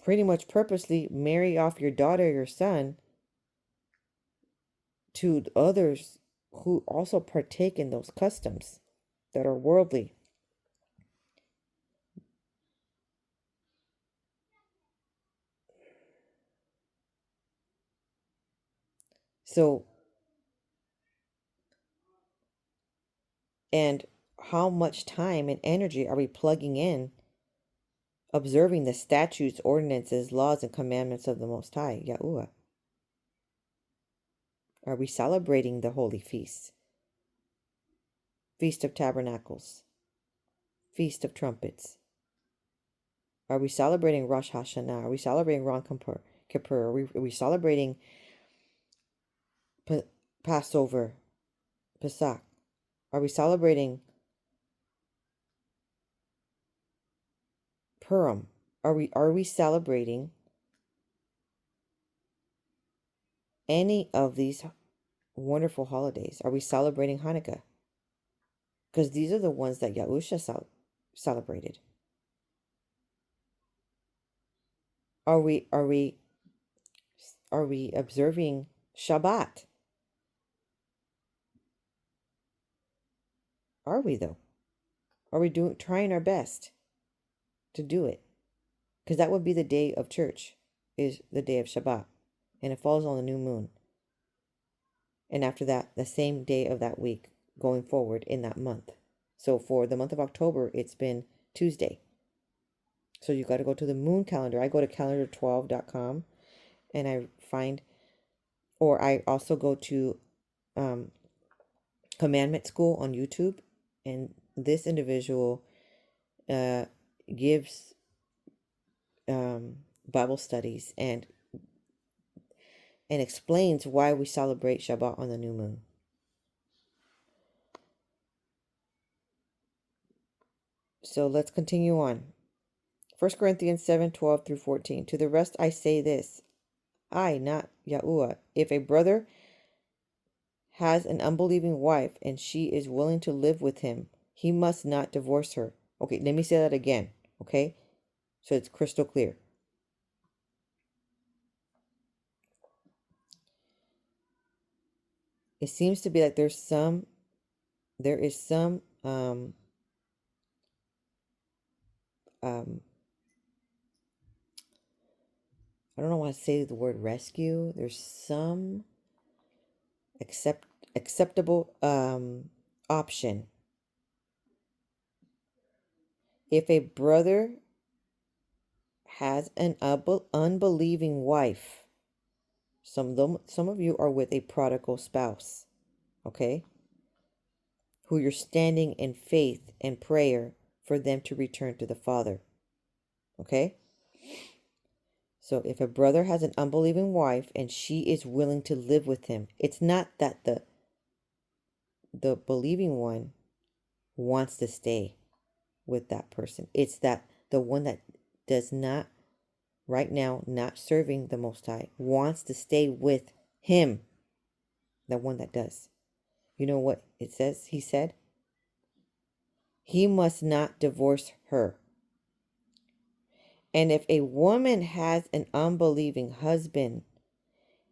pretty much purposely marry off your daughter, your son, to others who also partake in those customs that are worldly. So, and how much time and energy are we plugging in observing the statutes, ordinances, laws, and commandments of the Most High, Yahuwah? Are we celebrating the holy feasts? Feast of Tabernacles, Feast of Trumpets. Are we celebrating Rosh Hashanah? Are we celebrating Yom Kippur? Are we celebrating Passover, Pesach? Are we celebrating Purim? Are we celebrating any of these wonderful holidays? Are we celebrating Hanukkah? Because these are the ones that Yahusha celebrated. Are we observing Shabbat? Are we though? Are we trying our best to do it? Because that would be the day of church, is the day of Shabbat, and it falls on the new moon. And after that, the same day of that week going forward in that month. So for the month of October, it's been Tuesday. So you got to go to the moon calendar. I go to calendar12.com and I find, or I also go to Commandment School on YouTube, and this individual gives Bible studies and explains why we celebrate Shabbat on the new moon. So let's continue on. 1 Corinthians 7:12-14. To the rest I say this, I, not Yahuwah, if a brother has an unbelieving wife and she is willing to live with him, he must not divorce her. Okay, let me say that again, okay? So it's crystal clear. It seems to be like there is some I don't know why I say the word rescue. There's some acceptable option. If a brother has an unbelieving wife, some of you are with a prodigal spouse, okay, who you're standing in faith and prayer for them to return to the Father, okay? So if a brother has an unbelieving wife and she is willing to live with him, it's not that the believing one wants to stay with that person. It's that the one that does not, right now, not serving the Most High, wants to stay with him. The one that does. You know what it says? He said, he must not divorce her. And if a woman has an unbelieving husband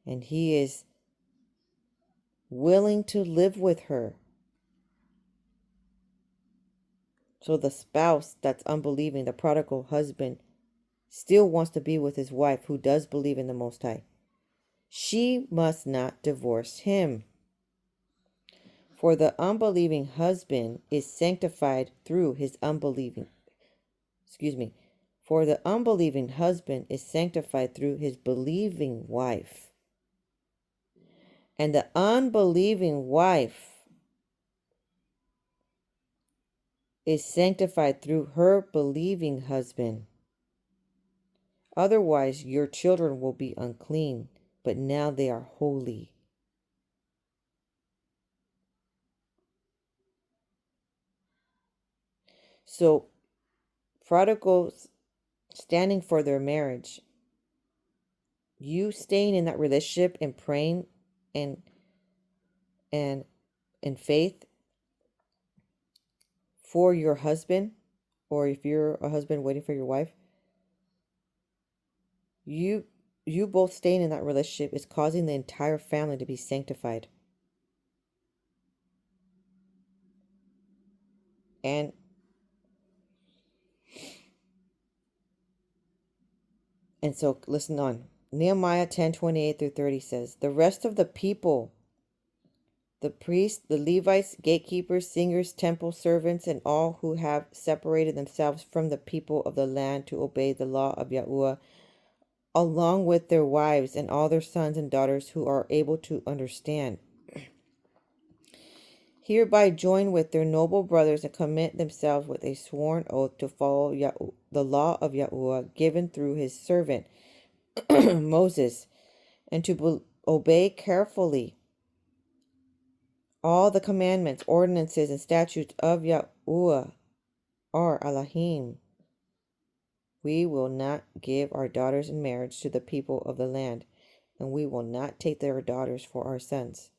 and he is willing to live with her, so the spouse that's unbelieving, the prodigal husband, still wants to be with his wife who does believe in the Most High, she must not divorce him. For the unbelieving husband is sanctified through his unbelieving, excuse me, for the unbelieving husband is sanctified through his believing wife. And the unbelieving wife is sanctified through her believing husband. Otherwise, your children will be unclean, but now they are holy. So, prodigals standing for their marriage, you staying in that relationship and praying and and in faith for your husband, or if you're a husband waiting for your wife, you both staying in that relationship is causing the entire family to be sanctified. And so listen on. Nehemiah 10:28-30 says, the rest of the people, the priests, the Levites, gatekeepers, singers, temple servants, and all who have separated themselves from the people of the land to obey the law of Yahuwah, along with their wives and all their sons and daughters who are able to understand, hereby join with their noble brothers and commit themselves with a sworn oath to follow the law of Yahuwah given through his servant Moses, and to obey carefully all the commandments, ordinances, and statutes of Yahuwah, our Elohim. We will not give our daughters in marriage to the people of the land, and we will not take their daughters for our sons.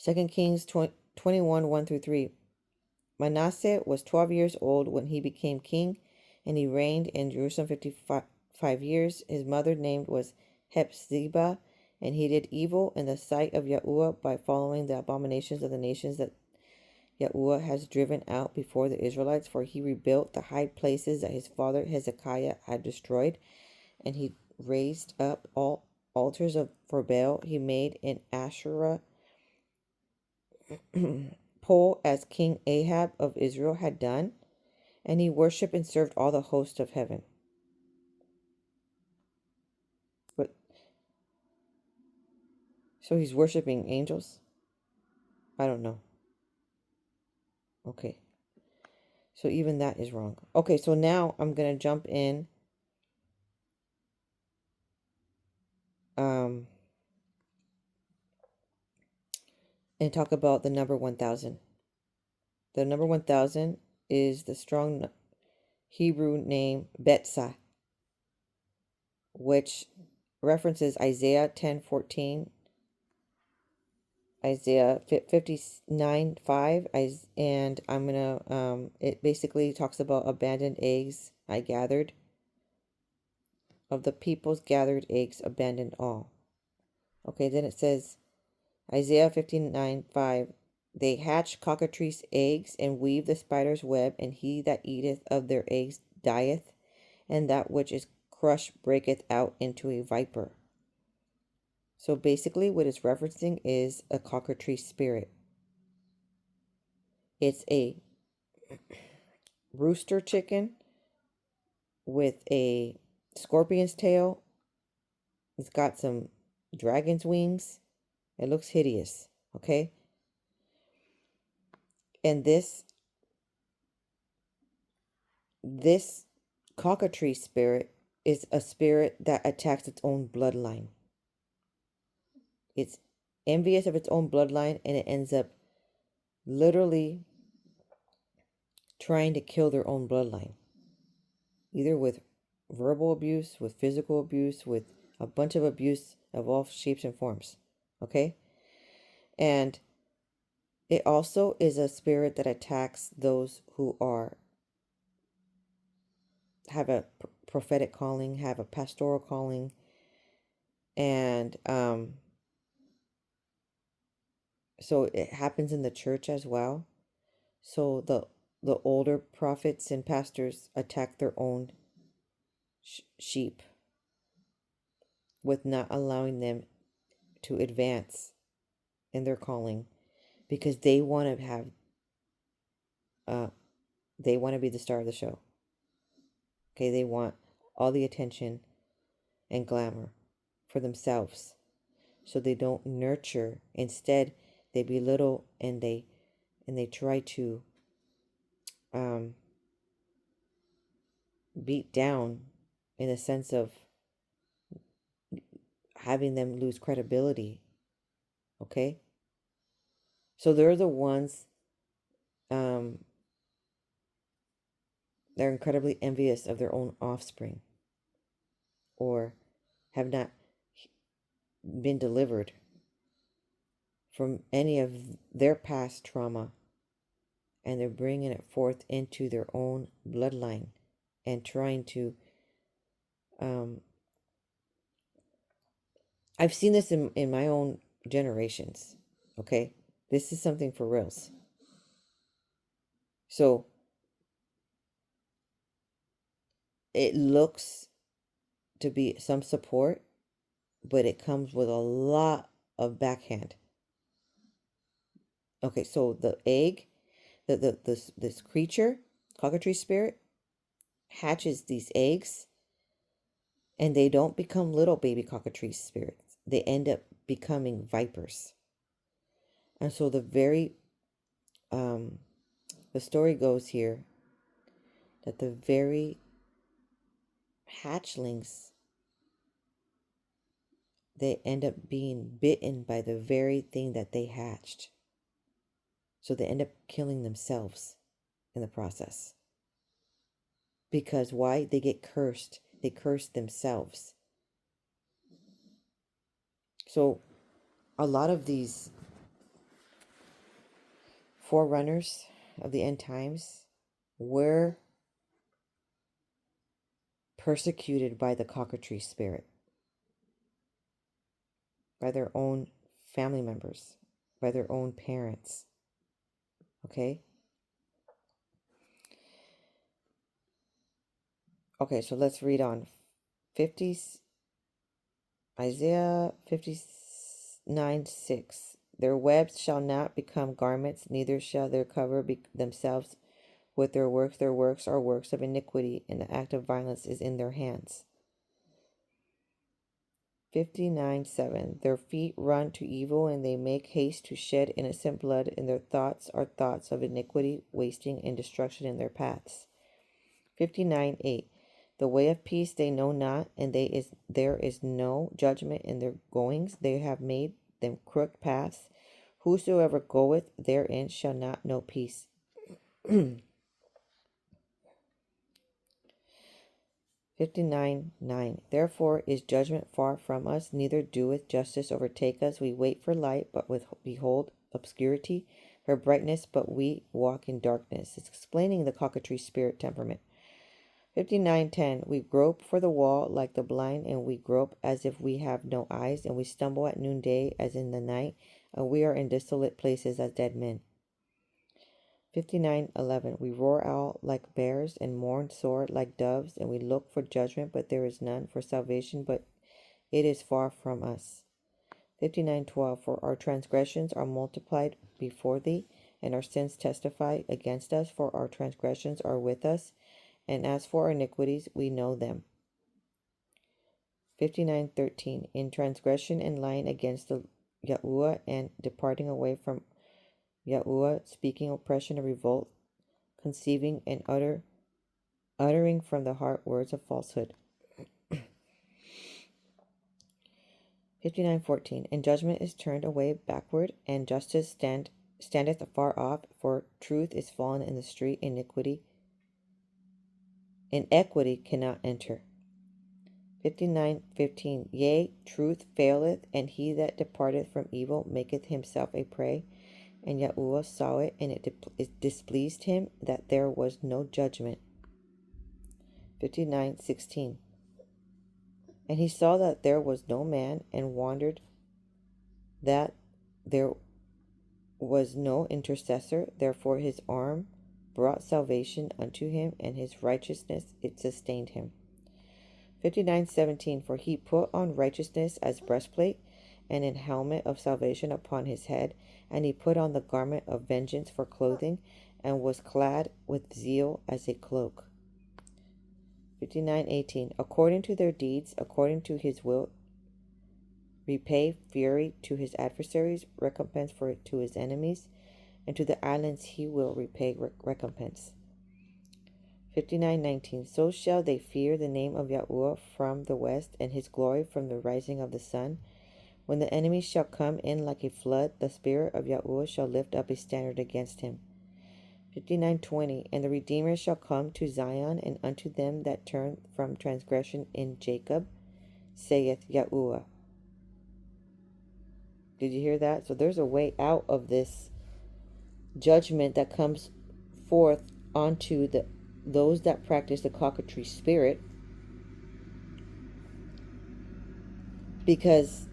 2 Kings 21, 1-3. Manasseh was 12 years old when he became king, and he reigned in Jerusalem 55 years. His mother name was Hephzibah, and he did evil in the sight of Yahuwah by following the abominations of the nations that Yahuwah has driven out before the Israelites, for he rebuilt the high places that his father Hezekiah had destroyed, and he raised up all altars for Baal. He made an Asherah pole as King Ahab of Israel had done, and he worshipped and served all the hosts of heaven. But so he's worshiping angels? I don't know. Okay. So even that is wrong. Okay, so now I'm going to jump in and talk about the number 1000. The number 1000 is the strong Hebrew name Betzah, which references Isaiah 10:14, Isaiah 59:5, and I'm gonna it basically talks about abandoned eggs I gathered. Of the peoples gathered eggs, abandoned all. Okay, then it says Isaiah 59:5, they hatch cockatrice eggs and weave the spider's web, and he that eateth of their eggs dieth, and that which is crushed breaketh out into a viper. So basically what it's referencing is a cockatrice spirit. It's a rooster chicken with a scorpion's tail. It's got some dragon's wings. It looks hideous, okay? And this cockatrice spirit is a spirit that attacks its own bloodline. It's envious of its own bloodline, and it ends up literally trying to kill their own bloodline, either with verbal abuse, with physical abuse, with a bunch of abuse of all shapes and forms. Okay? And it also is a spirit that attacks those who have a prophetic calling, have a pastoral calling, and so it happens in the church as well. So the older prophets and pastors attack their own sheep with not allowing them to advance in their calling, because they want to have they want to be the star of the show. Okay, they want all the attention and glamour for themselves. So they don't nurture. Instead, they belittle and they try to beat down, in a sense of having them lose credibility. Okay? So they're the ones they're incredibly envious of their own offspring, or have not been delivered from any of their past trauma, and they're bringing it forth into their own bloodline and trying to I've seen this in my own generations. Okay, this is something for reals. So it looks to be some support, but it comes with a lot of backhand. Okay, so the egg, this creature, cockatrice spirit, hatches these eggs, and they don't become little baby cockatrice spirits. They end up becoming vipers. And so the story goes here that the very hatchlings, they end up being bitten by the very thing that they hatched. So they end up killing themselves in the process. Because why? They get cursed. They curse themselves. So a lot of these forerunners of the end times were persecuted by the cockatrice spirit, by their own family members, by their own parents. Okay? Okay, so let's read on. Isaiah 59:6. Their webs shall not become garments, neither shall their cover be themselves with their works. Their works are works of iniquity, and the act of violence is in their hands. 59:7. Their feet run to evil, and they make haste to shed innocent blood, and their thoughts are thoughts of iniquity, wasting and destruction in their paths. 59:8. The way of peace they know not, and there is no judgment in their goings. They have made them crooked paths. Whosoever goeth therein shall not know peace. 59:9. Therefore is judgment far from us, neither doeth justice overtake us. We wait for light, but behold obscurity, for brightness, but we walk in darkness. It's explaining the cockatrice spirit temperament. 59:10. We grope for the wall like the blind, and we grope as if we have no eyes, and we stumble at noonday as in the night, and we are in desolate places as dead men. 59:11. We roar out like bears and mourn sore like doves, and we look for judgment, but there is none, for salvation, but it is far from us. 59:12. For our transgressions are multiplied before thee, and our sins testify against us, for our transgressions are with us, and as for our iniquities, we know them. 59:13. In transgression and lying against the Yahuwah, and departing away from Yahuwah, speaking oppression and revolt, conceiving and uttering from the heart words of falsehood. 59:14. And judgment is turned away backward, and justice standeth afar off, for truth is fallen in the street, inequity cannot enter. 59:15. Yea, truth faileth, and he that departeth from evil maketh himself a prey. And Yahuwah saw it, and it displeased him that there was no judgment. 59:16. And he saw that there was no man, and wondered that there was no intercessor. Therefore his arm brought salvation unto him, and his righteousness it sustained him. 59:17. For he put on righteousness as breastplate, and an helmet of salvation upon his head, and he put on the garment of vengeance for clothing, and was clad with zeal as a cloak. 59:18. According to their deeds, according to his will, repay fury to his adversaries, recompense for it to his enemies, and to the islands he will repay recompense. 59:19. So shall they fear the name of Yahuwah from the west, and his glory from the rising of the sun. When the enemy shall come in like a flood, the spirit of Yahuwah shall lift up a standard against him. 59:20. And the Redeemer shall come to Zion, and unto them that turn from transgression in Jacob, saith Yahuwah. Did you hear that? So there's a way out of this judgment that comes forth onto those that practice the cockatrice spirit, because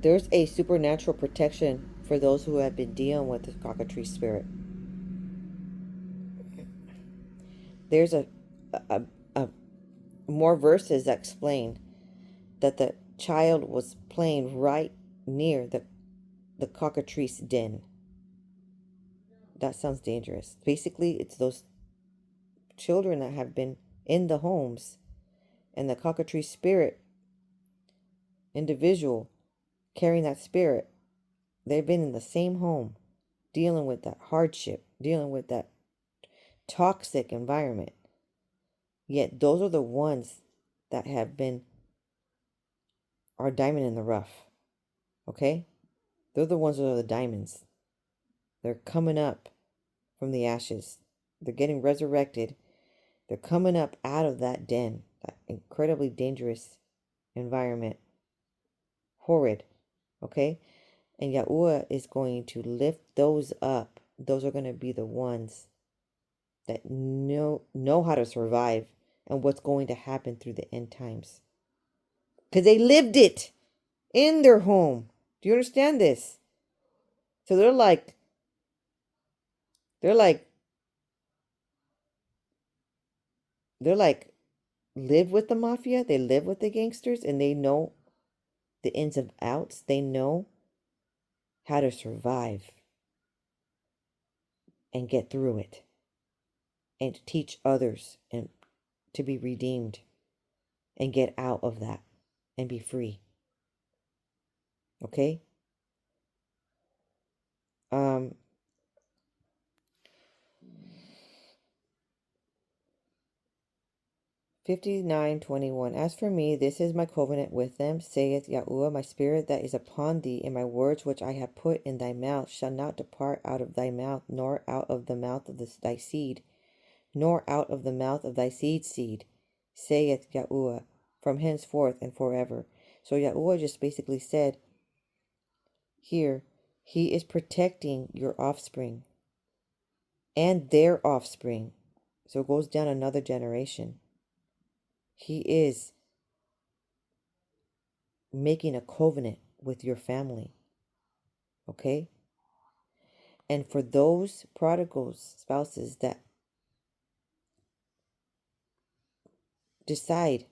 there's a supernatural protection for those who have been dealing with the cockatrice spirit. There's a more verses that explain that the child was playing right near the cockatrice den. That sounds dangerous. Basically, it's those children that have been in the homes, and the cockatrice spirit individual carrying that spirit, they've been in the same home, dealing with that hardship, dealing with that toxic environment. Yet those are the ones that are diamond in the rough. Okay? They're the ones that are the diamonds. They're coming up from the ashes. They're getting resurrected. They're coming up out of that den, that incredibly dangerous environment. Horrid. Okay? And Yahuwah is going to lift those up. Those are going to be the ones that know how to survive and what's going to happen through the end times. Because they lived it in their home. Do you understand this? So they're like live with the mafia. They live with the gangsters, and they know the ins and outs. They know how to survive and get through it, and to teach others and to be redeemed and get out of that and be free. Okay? 59:21. As for me, this is my covenant with them, saith Yahuwah, my spirit that is upon thee, and my words which I have put in thy mouth shall not depart out of thy mouth, nor out of the mouth of thy seed, nor out of the mouth of thy seed's seed, saith Yahuwah, from henceforth and forever. So Yahuwah just basically said here, he is protecting your offspring and their offspring. So it goes down another generation. He is making a covenant with your family. Okay? And for those prodigals, spouses that decide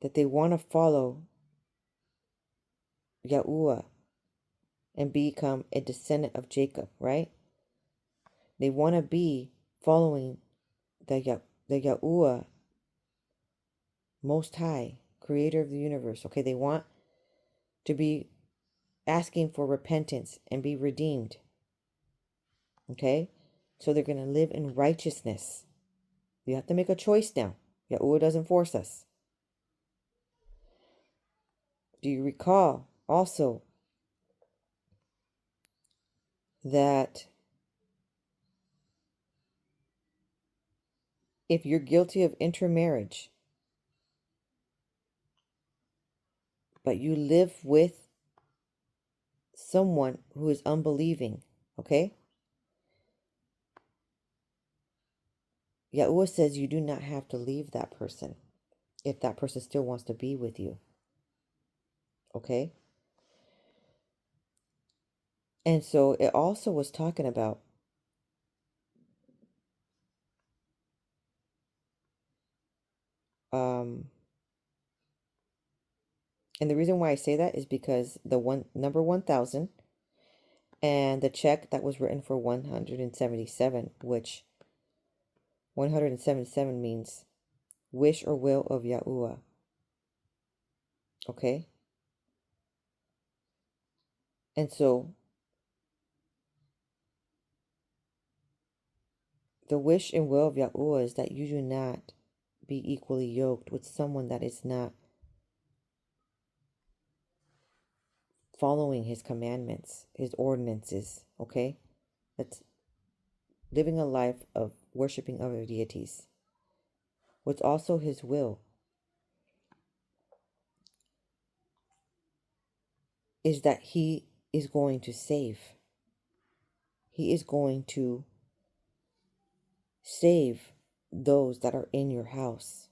that they want to follow Yahuwah and become a descendant of Jacob, right? They want to be following the Yahuwah Most High, creator of the universe. Okay, they want to be asking for repentance and be redeemed. Okay? So they're going to live in righteousness. You have to make a choice now. Yahuwah doesn't force us. Do you recall also that if you're guilty of intermarriage, but you live with someone who is unbelieving, okay? Yahuwah says you do not have to leave that person if that person still wants to be with you, okay? And so it also was talking about And the reason why I say that is because the number 1000 and the check that was written for 177, which 177 means wish or will of Yahuwah. Okay? And so the wish and will of Yahuwah is that you do not be equally yoked with someone that is not following his commandments, his ordinances, okay? That's living a life of worshiping other deities. What's also his will is that he is going to save. He is going to save those that are in your house.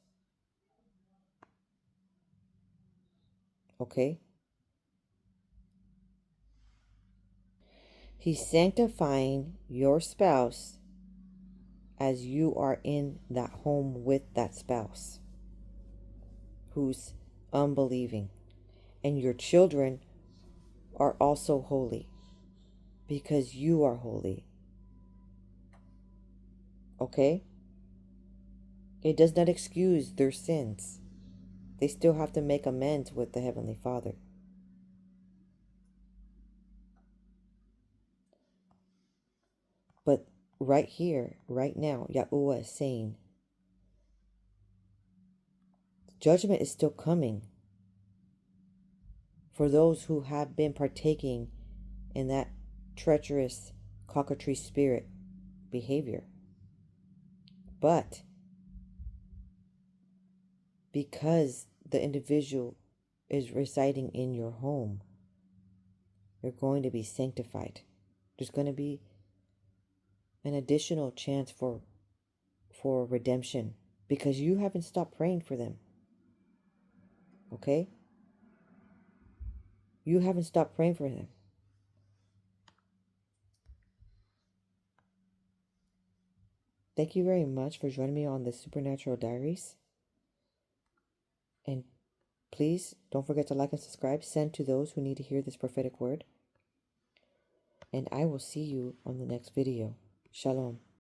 Okay? He's sanctifying your spouse as you are in that home with that spouse who's unbelieving. And your children are also holy because you are holy. Okay? It does not excuse their sins. They still have to make amends with the Heavenly Father. But right here, right now, Yahuwah is saying, judgment is still coming for those who have been partaking in that treacherous cockatrice spirit behavior. But because the individual is residing in your home, you're going to be sanctified. There's going to be an additional chance for redemption because you haven't stopped praying for them. Okay? You haven't stopped praying for them. Thank you very much for joining me on the Supernatural Diaries. And please don't forget to like and subscribe. Send to those who need to hear this prophetic word. And I will see you on the next video. Shalom.